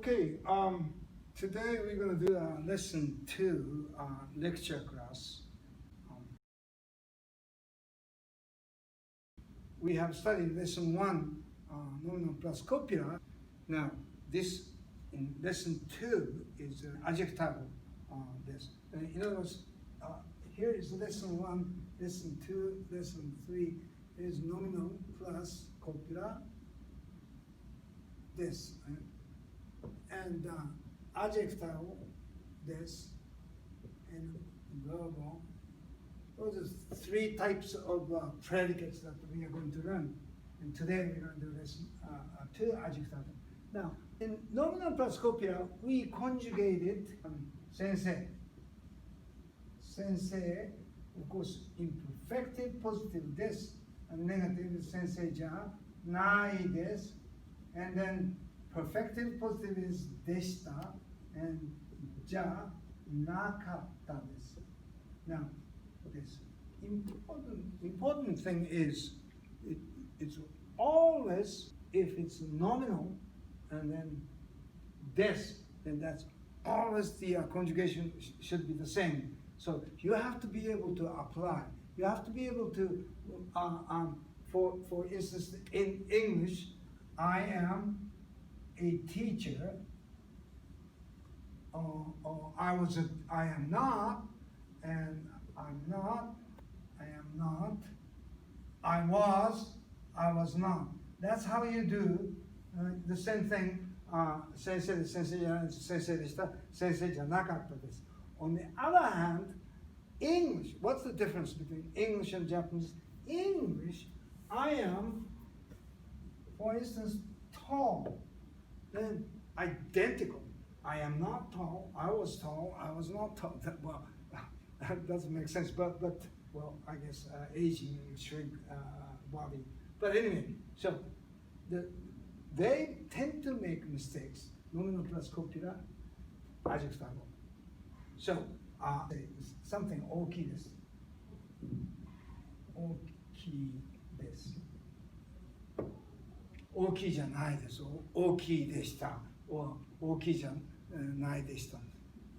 Okay, today we're going to do lesson 2 lecture class. We have studied lesson 1, nominal plus copula. Now, this in lesson 2 is adjectival. This. In other words, here is lesson 1, lesson 2, lesson 3 is nominal plus copula. This. And adjectival, this, and verbal. Those are 3 types of predicates that we are going to learn. And today we're going to do lesson 2 adjectival. Now, in nominal plus copula, we conjugated sensei. Sensei, of course, imperfective, positive this, and negative is sensei ja, nai des, and then perfective positive is deshita, and ja, nakatta desu. Now, this important thing is, it's always, if it's nominal, and then des, then that's always the conjugation should be the same. So you have to be able to apply. You have to be able to, for instance, in English, I am a teacher, or I am not, and I'm not, I am not, I was not. That's how you do the same thing. Sensei desu, sensei janai desu, sensei deshita, sensei janakatta desu. On the other hand, English, what's the difference between English and Japanese? English, I am, for instance, tall. Then identical. I am not tall, I was not tall. Well, that doesn't make sense, but well, I guess aging shrink body. But anyway, so they tend to make mistakes. Nominal plus copula, adjectival. So, something 大きいです。大きいです。大きいじゃないです。大きいでした。大きいじゃないでした。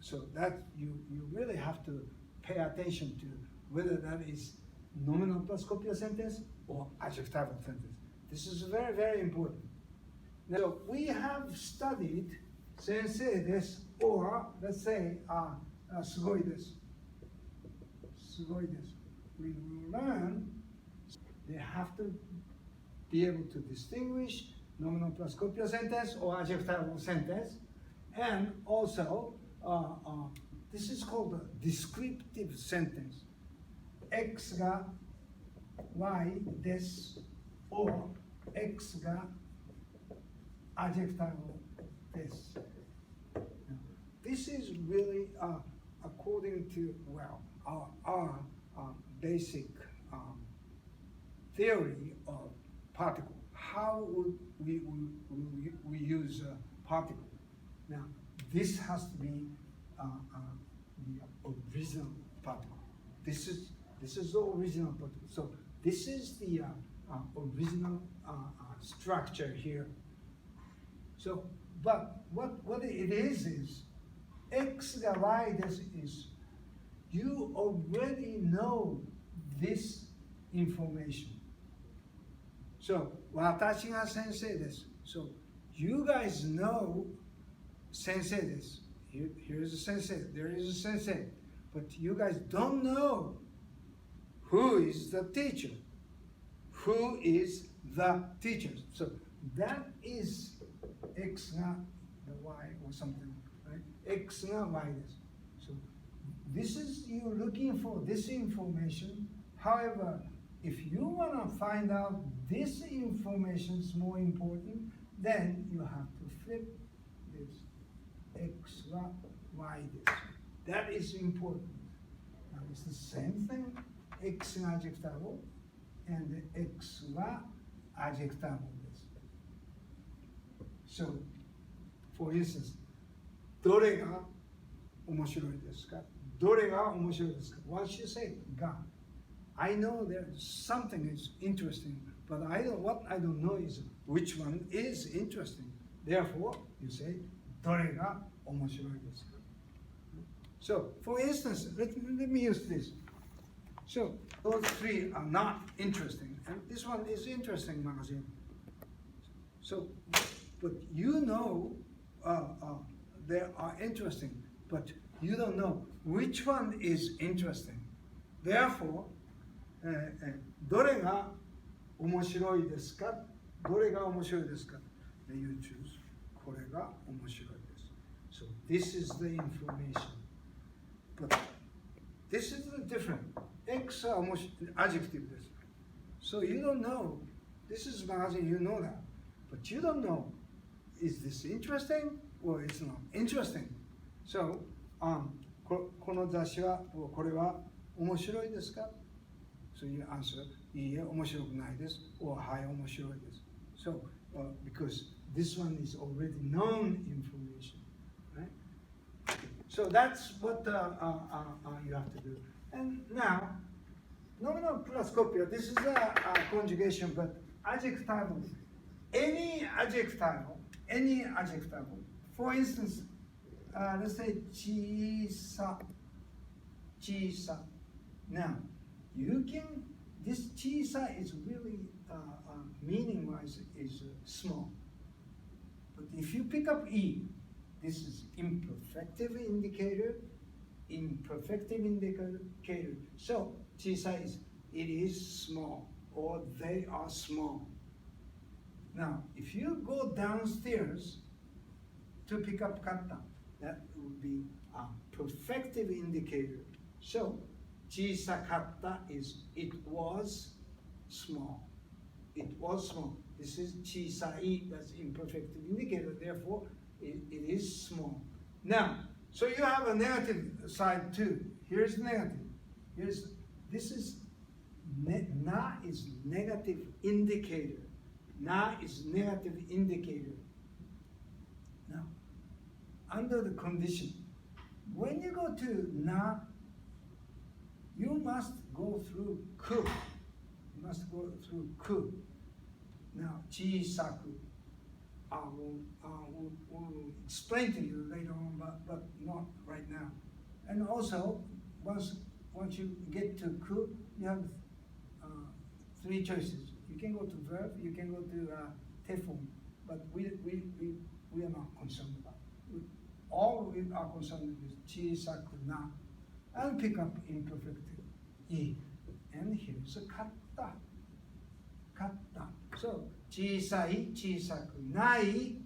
So that you really have to pay attention to whether that is nominal plus copula sentence or adjectival sentence. This is very, very important. Now, we have studied 先生です or let's say すごいです。すごいです。We will learn they have to be able to distinguish nominal plus copula sentence or adjectival sentence, and also this is called a descriptive sentence. X が Y です or X が adjectival です。This is really according to, well, our basic theory of particle. How would we use particle? Now, this has to be the original particle. This is the original particle. So this is the original structure here. So, but what it is X が Y です is you already know this information. So, 私が先生です. So, you guys know 先生です. Here's a sensei, there is a sensei. But you guys don't know who is the teacher. Who is the teacher? So, that is X が the Y or something, right? X が Y です. So, this is you looking for this information. However, if you want to find out this information is more important, then you have to flip this. X は Y です。That is important. Now, it's the same thing. X が adjectival and X は adjectival です。So, for instance, どれが面白いですか? どれが面白いですか? Once you say が, I know that something is interesting, but what I don't know is which one is interesting. Therefore, you say どれが面白いですか? So, for instance, let me use this. So, those three are not interesting, and this one is interesting magazine. So, but you know they are interesting, but you don't know which one is interesting. Therefore, どれが面白いですか? どれが面白いですか? Then you choose これが面白いです. So this is the information. But this is different. X はadjective です. So you don't know. This is magazine, you know that. But you don't know, is this interesting or it's not interesting? So, この雑誌は、これは面白いですか? So you answer, いいえ、面白くないです。or はい、面白いです。So, because this one is already known information, right? So that's what you have to do. And now, nominal plus copula, this is a conjugation, but adjectival, any adjectival, for instance, let's say 小さ. Now, you can, this 小さ is really, meaning-wise, is small. But if you pick up E, this is imperfective indicator. So, 小さ is, it is small, or they are small. Now, if you go downstairs to pick up katta, that would be a perfective indicator. So, 小さかった is, it was small. It was small. This is 小さい, that's imperfective indicator, therefore, it is small. Now, so you have a negative side too. Here's negative. This is, na is negative indicator. Na is negative indicator. Now, under the condition, when you go to na, you must go through ku. You must go through ku. Now, 小さく. We'll explain to you later on, but not right now. And also, once you get to ku, you have three choices. You can go to verb, you can go to te form, but we are not concerned about it. All we are concerned with is 小さくな, and pick up imperfect e. And here's a katta. So, 小さい、小さくない、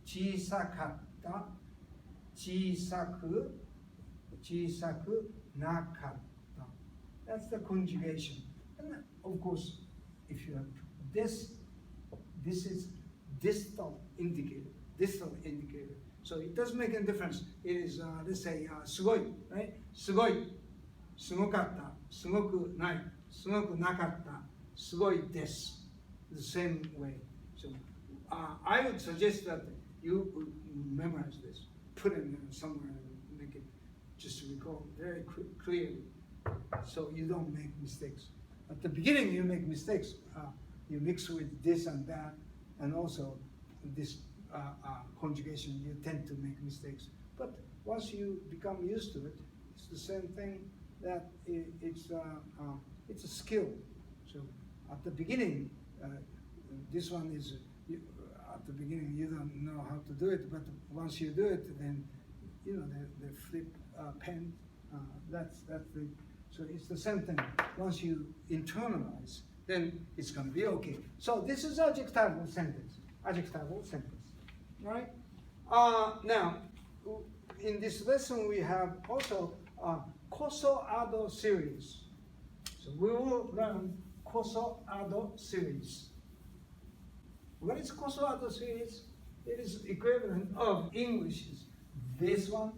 小さかった、小さくなかった. That's the conjugation. And of course, if you have this is distal indicator. So it doesn't make any difference. It is, let's say, すごい, right? すごい、すごかった、すごくない、すごくなかった、すごいです. The same way. So I would suggest that you memorize this, put it somewhere and make it just recall very clearly so you don't make mistakes. At the beginning you make mistakes. You mix with this and that, and also this conjugation, you tend to make mistakes. But once you become used to it, it's the same thing that it's a skill. So at the beginning, this one is, at the beginning you don't know how to do it, but once you do it, then you know the flip pen, that's the, so it's the same thing. Once you internalize, then it's going to be okay. So this is adjectival sentence, right? Now, in this lesson we have alsoこそあどseries. So we will learn こそあどseries. What is こそあどseries? It is equivalent of English's this one,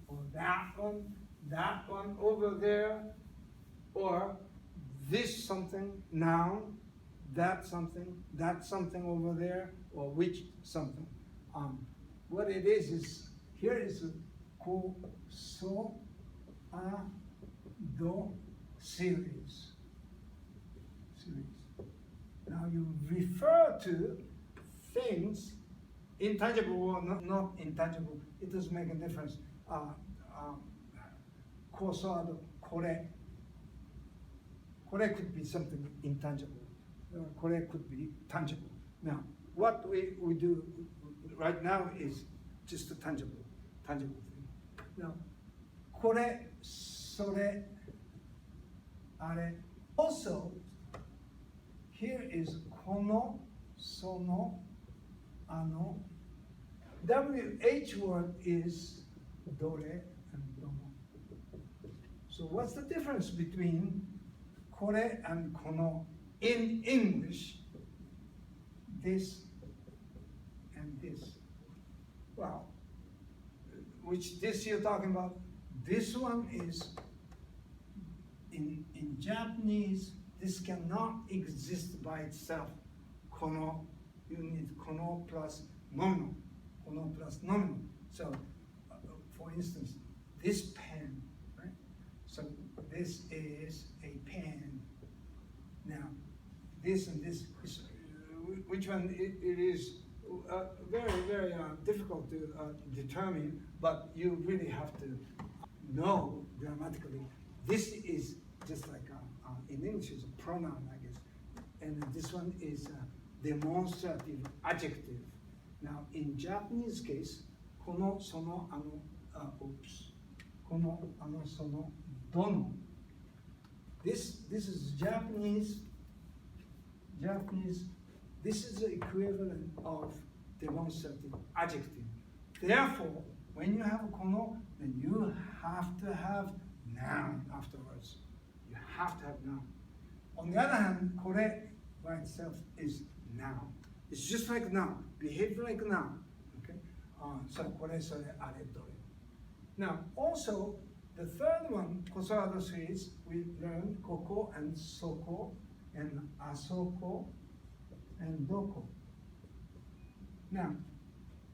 or that one over there, or this something, noun, that something over there, or which something. What it is here is こそあどseries. Now you refer to things intangible or not intangible, it doesn't make a difference. こそあどこれ could be something intangible. これ could be tangible. Now, what we do right now is just a tangible thing. Now, これ、それ、あれ. Also, here is この、その、あの. WH word is どれ and どの. So what's the difference between これ and この in English? This and this. Well, which this you're talking about? This one is in Japanese. This cannot exist by itself. この you need この plus nominal. この plus nominal. So, for instance, this pen, right? So this is a pen. Now, this and this is which one it is very difficult to determine, but you really have to know grammatically. This is just like in English is a pronoun, I guess, and this one is a demonstrative adjective. Now, in Japanese case, このそのこのそのどの. This is Japanese. This is the equivalent of demonstrative adjective. Therefore, when you have この, then you have to have noun afterwards. You have to have noun. On the other hand, これ by itself is noun. It's just like noun. Behave like noun. Okay? So これそれあれどれ. Now, also, the third one, こそあどseries, we learned ここ and そこ and あそこ and どこ. Now,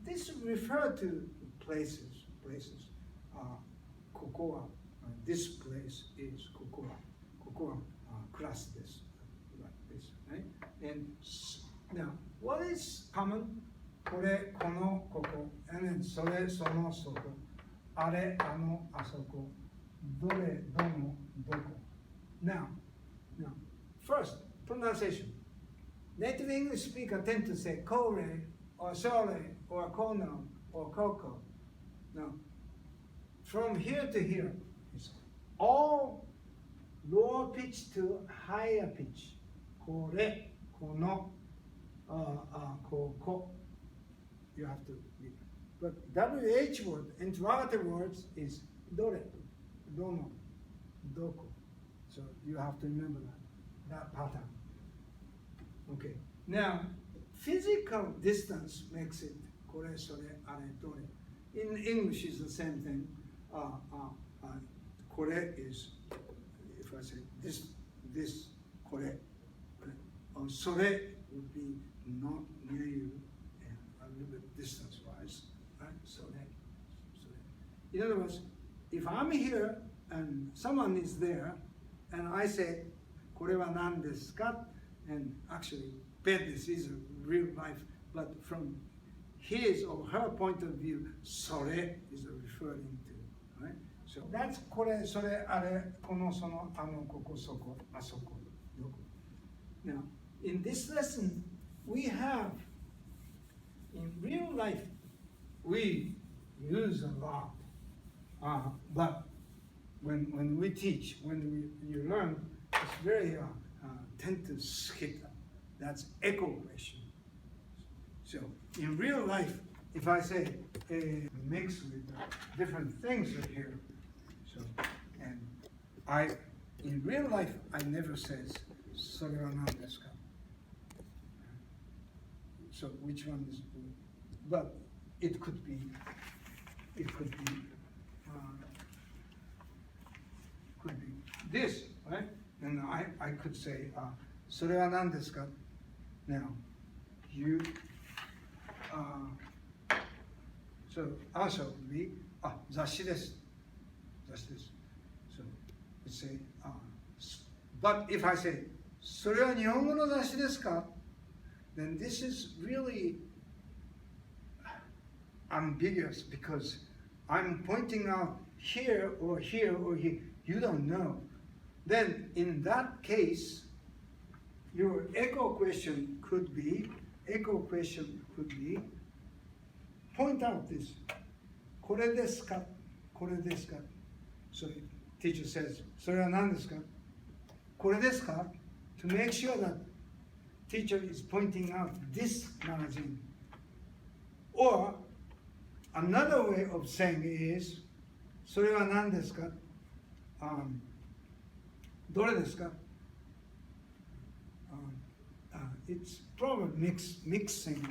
this refer to places. ここは this place is ここはクラスです like this, right? And now, what is common? これこのここ and then それそのそこあれあのあそこどれどのどこ. Now, first, pronunciation. Native English speakers tend to say kore or sore or kono or koko. Now, from here to here, it's all lower pitch to higher pitch. Kore, kono, koko. You have to read. But WH word, interrogative words, is dore, dono, doko. So you have to remember that pattern. Okay. Now, physical distance makes it kore, sore, are, dore. In English, is the same thing. Kore is, if I say this kore, or sore would be not near you and a little bit distance-wise, right? Sore. In other words, if I'm here and someone is there, and I say, これは何ですか? And actually, this is real life, but from his or her point of view, それ is referring to, right? So that's これ、それ、あれ、この、その、あの、ここ、そこ、あそこ、どこ. Now, in this lesson, we have, in real life, we use a lot, but when we teach, when you learn, it's very tend to skip that. That's echo question. So in real life, if I say mix with different things here, so and in real life I never says それは何ですか? So which one is? But it could be this, right? And I could say それは何ですか? Now, you, so answer would be 雑誌です. So you say, but if I say それは日本語の雑誌ですか? Then this is really ambiguous because I'm pointing out here or here or here. You don't know. Then in that case, your echo question could be, point out this. これですか? これですか? So teacher says, それは何ですか? これですか? To make sure that teacher is pointing out this magazine. Or another way of saying is, それは何ですか? どれですか? It's probably mixing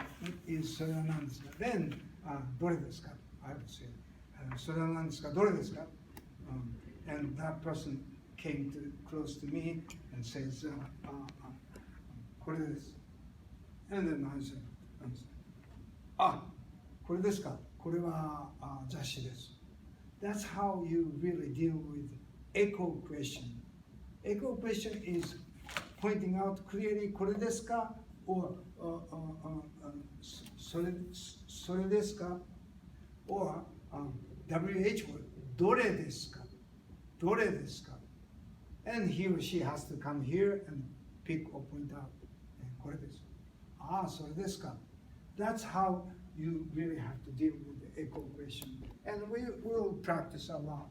is それは何ですか? Then, どれですか? I would say, それは何ですか? どれですか? And that person came close to me and says, これです. And then I said, これですか? これは雑誌です. That's how you really deal with echo question. Echo question is pointing out clearly これですか? Or それですか? Or WH word どれですか? どれですか? And he or she has to come here and pick or point out これです. それですか? That's how you really have to deal with the echo question. And we will practice a lot.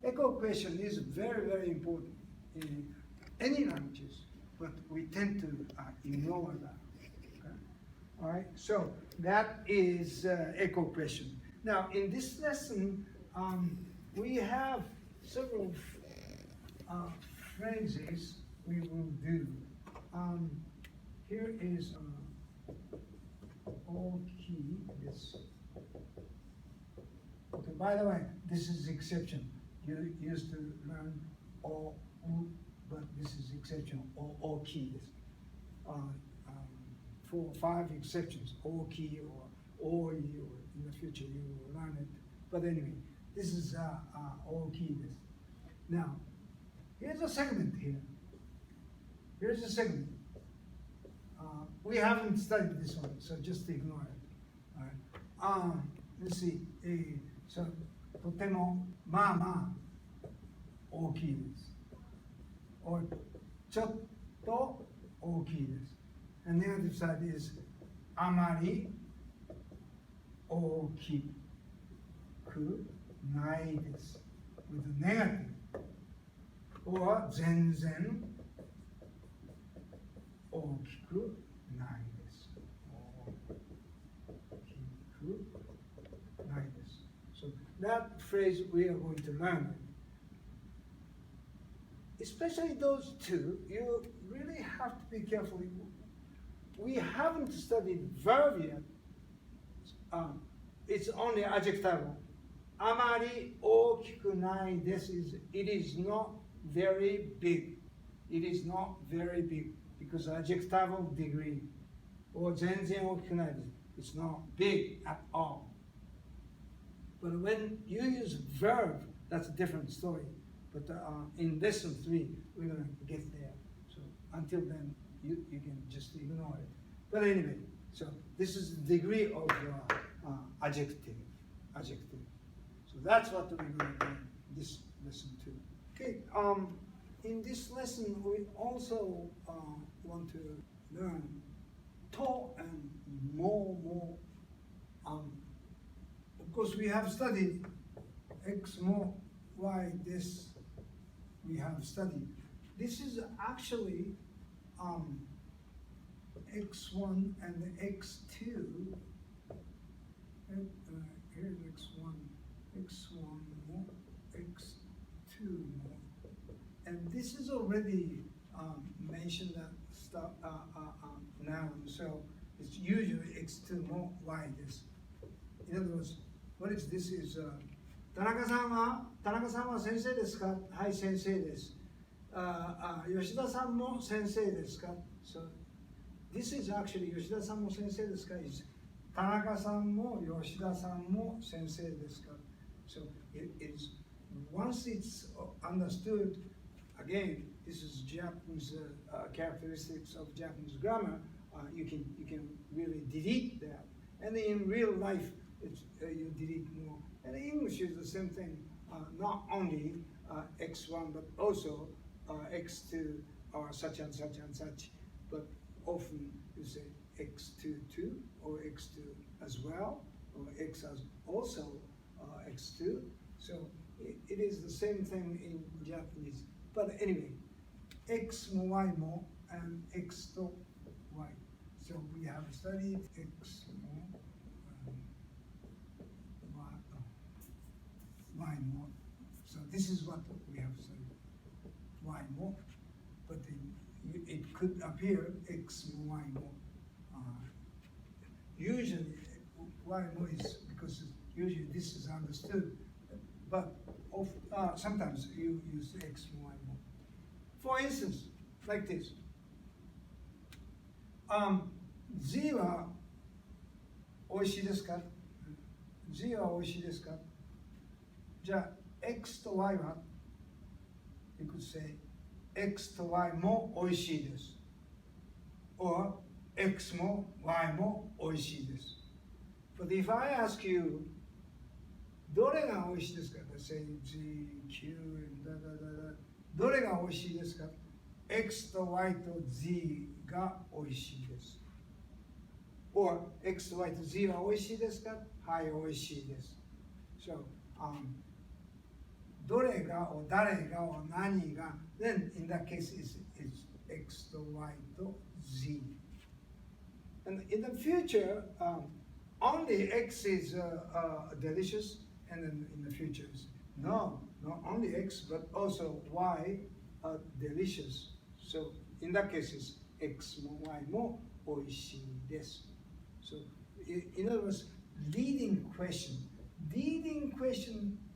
Echo question is very, very important in any languages, but we tend to ignore that. Okay? All right, so that is echo question. Now, in this lesson, we have several phrases we will do. Here is all key. This. Okay, by the way, this is exception. You used to learn all, but this is exception, all key. 4 or 5 exceptions, all key or all, or in the future you will learn it. But anyway, this is all key. Now, here's a segment here. Here's a segment. We haven't studied this one, so just ignore it. All right. Let's see. So, とてもまあまあ大きいです。or ちょっと大きいです。And the other side is あまり大きくないです。with a negative. or 全然大きくないです。大きくないです。So that phrase we are going to learn. Especially those two, you really have to be careful. We haven't studied verb yet. It's only adjectival. あまり大きくないです it is not very big. It is not very big because adjectival degree. 全然大きくないです It's not big at all. But when you use verb, that's a different story. But in lesson 3, we're going to get there. So until then, you can just ignore it. But anyway, so this is the degree of adjective. So that's what we're going to do in this lesson 2. Okay, in this lesson, we also want to learn to and more. Of course, we have studied X more, Y this. We have studied. This is actually X1 and X2. Here's X1 more, X2 more. And this is already mentioned that stuff now, so it's usually X2 more, Y this. In other words, what is this is 田中さんは先生ですか? はい、先生です。吉田さんも先生ですか? So this is actually 吉田さんも先生ですか? is 田中さんも吉田さんも先生ですか? So it is once it's understood, again, this is Japanese characteristics of Japanese grammar. You can really delete that. And in real life, you delete more. And English is the same thing, not only x1 but also x2 or such and such and such, but often you say x2 or x2 as well, or x as also x2. So it is the same thing in Japanese. But anyway, XもYも and X と Y. So we have studied X も Y も. So this is what we have studied. Y も, but it could appear X も Y も. Usually Y も is because usually this is understood, but sometimes you use X も Y も. For instance, like this. Z は美味しいですか? Z は美味しいですか? じゃあ X と Y は You could say X と Y も美味しいです or X も Y も美味しいです But if I ask you どれが美味しいですか? Let's say G, Q, and どれが美味しいですか? X と Y と Z が美味しいです or X と Y と Z は美味しいですか? はい、美味しいです So, どれが or 誰が or 何が then in that case it's X と Y と Z and in the future only X is delicious and then in the future no, not only X but also Y are delicious so in that case it's X も Y も美味しいです so in other words leading question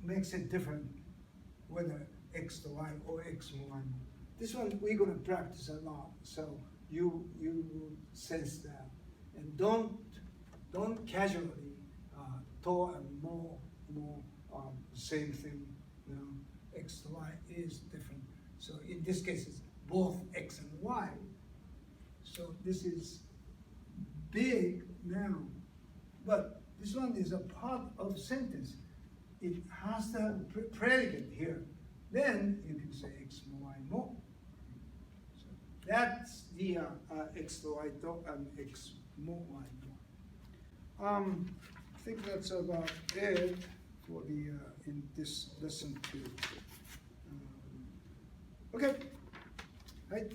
makes it different whether X to Y or X to Y. This one we're going to practice a lot, so you will sense that, and don't casually talk and more same thing. You know, X to Y is different. So in this case, it's both X and Y. So this is big now, but this one is a part of sentence. It has to have predicate here. Then you can say X も Y も. So that's the X と Y と and X も Y も. I think that's about it for the in this lesson 2. Okay. Right.